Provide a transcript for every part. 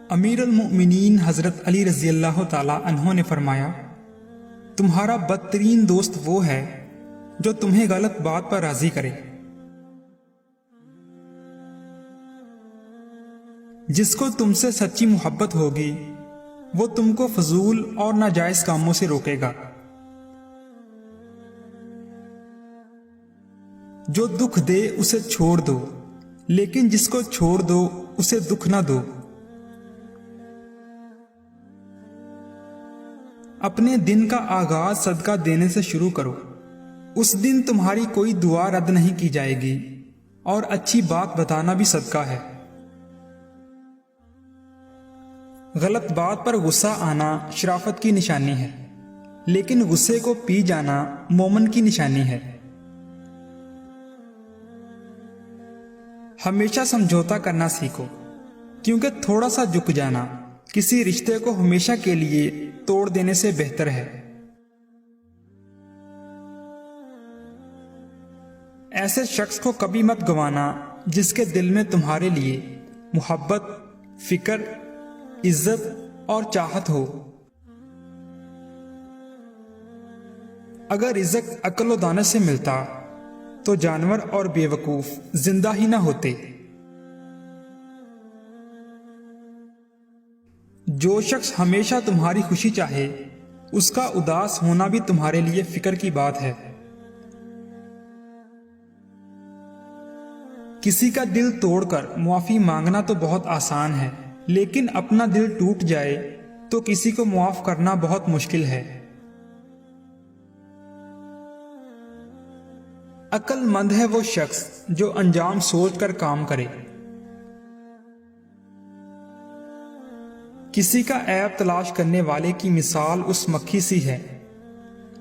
امیر المؤمنین حضرت علی رضی اللہ تعالی عنہ نے فرمایا، تمہارا بدترین دوست وہ ہے جو تمہیں غلط بات پر راضی کرے، جس کو تم سے سچی محبت ہوگی وہ تم کو فضول اور ناجائز کاموں سے روکے گا، جو دکھ دے اسے چھوڑ دو لیکن جس کو چھوڑ دو اسے دکھ نہ دو، اپنے دن کا آغاز صدقہ دینے سے شروع کرو، اس دن تمہاری کوئی دعا رد نہیں کی جائے گی، اور اچھی بات بتانا بھی صدقہ ہے۔ غلط بات پر غصہ آنا شرافت کی نشانی ہے، لیکن غصے کو پی جانا مومن کی نشانی ہے۔ ہمیشہ سمجھوتا کرنا سیکھو، کیونکہ تھوڑا سا جھک جانا کسی رشتے کو ہمیشہ کے لیے توڑ دینے سے بہتر ہے۔ ایسے شخص کو کبھی مت گوانا جس کے دل میں تمہارے لیے محبت، فکر، عزت اور چاہت ہو۔ اگر رزق عقل و دانش سے ملتا تو جانور اور بے وقوف زندہ ہی نہ ہوتے۔ جو شخص ہمیشہ تمہاری خوشی چاہے اس کا اداس ہونا بھی تمہارے لیے فکر کی بات ہے۔ کسی کا دل توڑ کر معافی مانگنا تو بہت آسان ہے، لیکن اپنا دل ٹوٹ جائے تو کسی کو معاف کرنا بہت مشکل ہے۔ عقل مند ہے وہ شخص جو انجام سوچ کر کام کرے۔ کسی کا عیب تلاش کرنے والے کی مثال اس مکھی سی ہے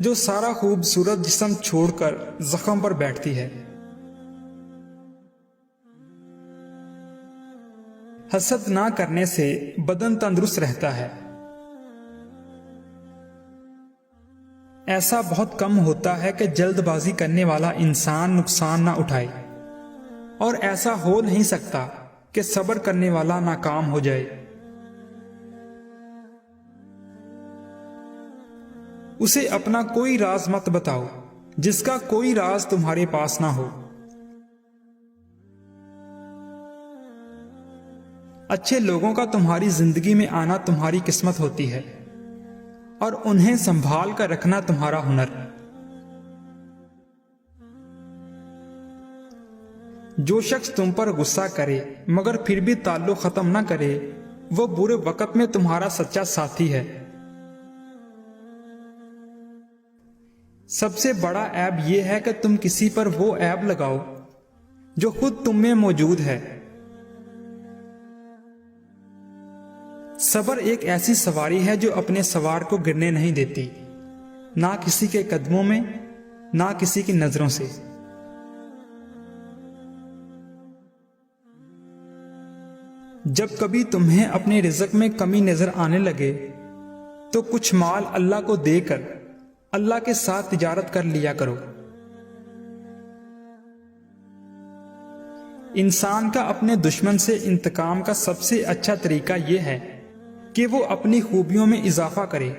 جو سارا خوبصورت جسم چھوڑ کر زخم پر بیٹھتی ہے۔ حسد نہ کرنے سے بدن تندرست رہتا ہے۔ ایسا بہت کم ہوتا ہے کہ جلد بازی کرنے والا انسان نقصان نہ اٹھائے، اور ایسا ہو نہیں سکتا کہ صبر کرنے والا ناکام ہو جائے۔ اسے اپنا کوئی راز مت بتاؤ جس کا کوئی راز تمہارے پاس نہ ہو۔ اچھے لوگوں کا تمہاری زندگی میں آنا تمہاری قسمت ہوتی ہے، اور انہیں سنبھال کر رکھنا تمہارا ہنر۔ جو شخص تم پر غصہ کرے مگر پھر بھی تعلق ختم نہ کرے وہ برے وقت میں تمہارا سچا ساتھی ہے۔ سب سے بڑا عیب یہ ہے کہ تم کسی پر وہ عیب لگاؤ جو خود تم میں موجود ہے۔ صبر ایک ایسی سواری ہے جو اپنے سوار کو گرنے نہیں دیتی، نہ کسی کے قدموں میں، نہ کسی کی نظروں سے۔ جب کبھی تمہیں اپنے رزق میں کمی نظر آنے لگے تو کچھ مال اللہ کو دے کر اللہ کے ساتھ تجارت کر لیا کرو۔ انسان کا اپنے دشمن سے انتقام کا سب سے اچھا طریقہ یہ ہے کہ وہ اپنی خوبیوں میں اضافہ کرے۔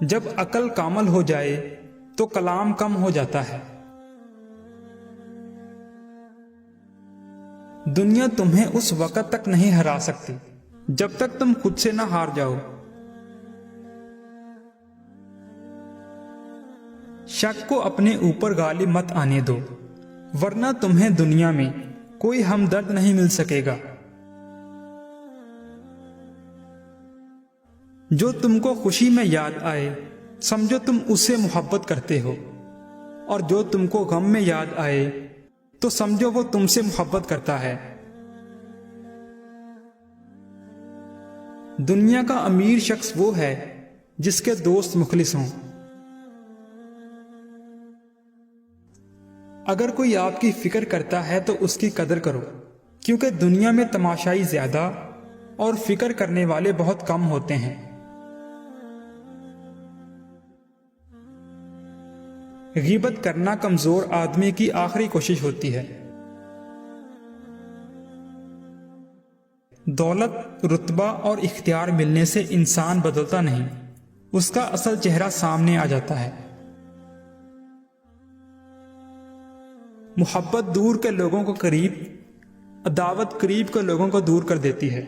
جب عقل کامل ہو جائے تو کلام کم ہو جاتا ہے۔ دنیا تمہیں اس وقت تک نہیں ہرا سکتی جب تک تم خود سے نہ ہار جاؤ۔ شک کو اپنے اوپر غالب مت آنے دو، ورنہ تمہیں دنیا میں کوئی ہمدرد نہیں مل سکے گا۔ جو تم کو خوشی میں یاد آئے سمجھو تم اس سے محبت کرتے ہو، اور جو تم کو غم میں یاد آئے تو سمجھو وہ تم سے محبت کرتا ہے۔ دنیا کا امیر شخص وہ ہے جس کے دوست مخلص ہوں۔ اگر کوئی آپ کی فکر کرتا ہے تو اس کی قدر کرو، کیونکہ دنیا میں تماشائی زیادہ اور فکر کرنے والے بہت کم ہوتے ہیں۔ غیبت کرنا کمزور آدمی کی آخری کوشش ہوتی ہے۔ दौलत, रुतबा और इख्तियार मिलने से इंसान बदलता नहीं, उसका असल चेहरा सामने आ जाता है। मोहब्बत दूर के लोगों को करीब, अदावत करीब के लोगों को दूर कर देती है।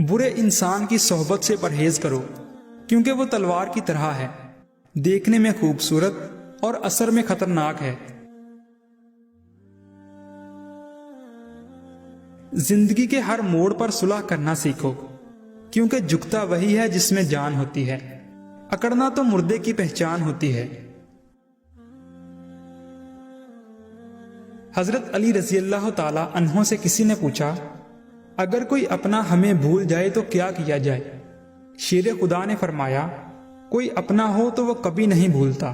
बुरे इंसान की सोहबत से परहेज करो, क्योंकि वो तलवार की तरह है, देखने में खूबसूरत और असर में खतरनाक है। जिंदगी के हर मोड़ पर सुलह करना सीखो, क्योंकि झुकता वही है जिसमें जान होती है, अकड़ना तो मुर्दे की पहचान होती है। हजरत अली रजी अल्लाह ताला अन्हों से किसी ने पूछा, अगर कोई अपना हमें भूल जाए तो क्या किया जाए? शेर खुदा ने फरमाया, कोई अपना हो तो वो कभी नहीं भूलता,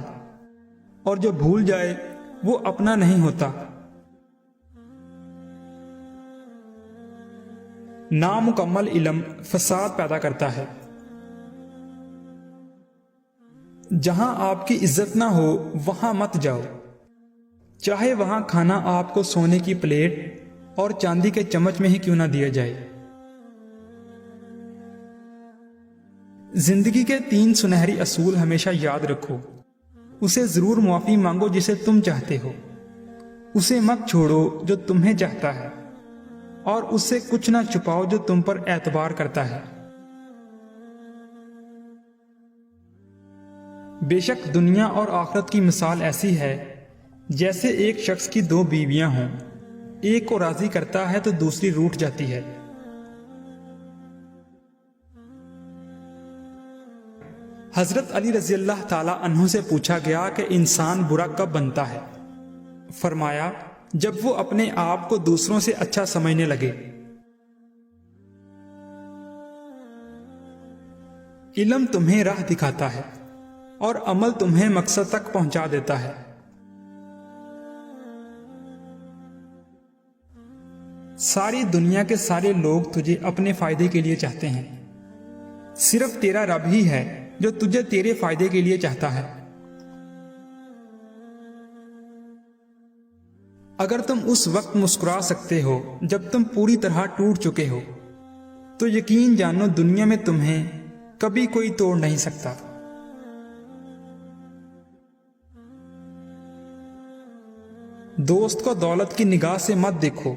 और जो भूल जाए वो अपना नहीं होता। नामुकम्मल इल्म फसाद पैदा करता है। जहां आपकी इज्जत ना हो वहां मत जाओ, चाहे वहां खाना आपको सोने की प्लेट और चांदी के चम्मच में ही क्यों ना दिया जाए। जिंदगी के 3 सुनहरी असूल हमेशा याद रखो। उसे जरूर मुआफी मांगो जिसे तुम चाहते हो, उसे मत छोड़ो जो तुम्हें चाहता है, और उससे कुछ ना छुपाओ जो तुम पर एतबार करता है। बेशक दुनिया और आखिरत की मिसाल ऐसी है जैसे एक शख्स की 2 बीवियां हों, एक को राजी करता है तो दूसरी रूठ जाती है। हजरत अली रजी अल्लाह ताला अन्हु से पूछा गया कि इंसान बुरा कब बनता है? फरमाया, जब वो अपने आप को दूसरों से अच्छा समझने लगे। इल्म तुम्हें राह दिखाता है और अमल तुम्हें मकसद तक पहुंचा देता है। सारी दुनिया के सारे लोग तुझे अपने फायदे के लिए चाहते हैं, सिर्फ तेरा रब ही है जो तुझे तेरे फायदे के लिए चाहता है। अगर तुम उस वक्त मुस्कुरा सकते हो जब तुम पूरी तरह टूट चुके हो, तो यकीन जानो दुनिया में तुम्हें कभी कोई तोड़ नहीं सकता। दोस्त को दौलत की निगाह से मत देखो,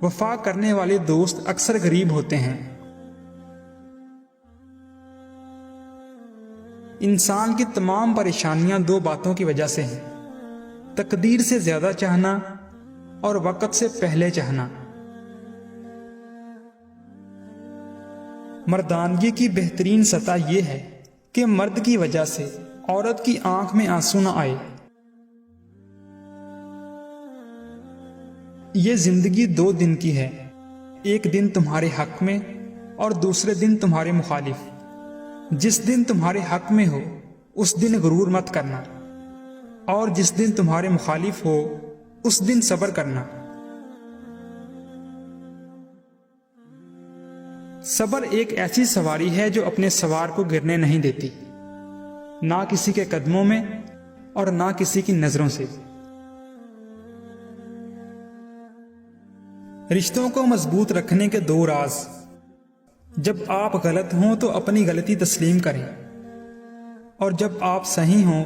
वफा करने वाले दोस्त अक्सर गरीब होते हैं। इंसान की तमाम परेशानियां 2 बातों की वजह से हैं, तकदीर से ज्यादा चाहना और वक्त से पहले चाहना। मर्दानगी की बेहतरीन सतह यह है कि मर्द की वजह से औरत की आंख में आंसू न आए। ये जिंदगी 2 दिन की है, एक दिन तुम्हारे हक में और दूसरे दिन तुम्हारे मुखालिफ। जिस दिन तुम्हारे हक में हो उस दिन गुरूर मत करना, और जिस दिन तुम्हारे मुखालिफ हो उस दिन सब्र करना। सब्र एक ऐसी सवारी है जो अपने सवार को गिरने नहीं देती, ना किसी के कदमों में और ना किसी की नजरों से। रिश्तों को मजबूत रखने के 2 राज। जब आप गलत हों तो अपनी गलती तस्लीम करें, और जब आप सही हों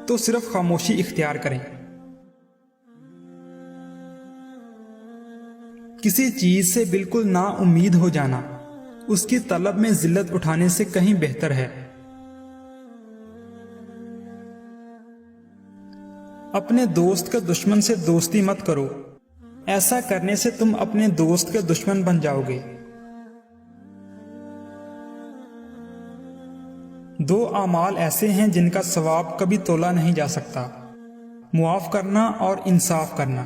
तो सिर्फ खामोशी इख्तियार करें। किसी चीज से बिल्कुल ना उम्मीद हो जाना उसकी तलब में जिल्लत उठाने से कहीं बेहतर है। अपने दोस्त के दुश्मन से दोस्ती मत करो, ऐसा करने से तुम अपने दोस्त के दुश्मन बन जाओगे। 2 आमाल ऐसे हैं जिनका सवाब कभी तोला नहीं जा सकता, मुआफ करना और इंसाफ करना।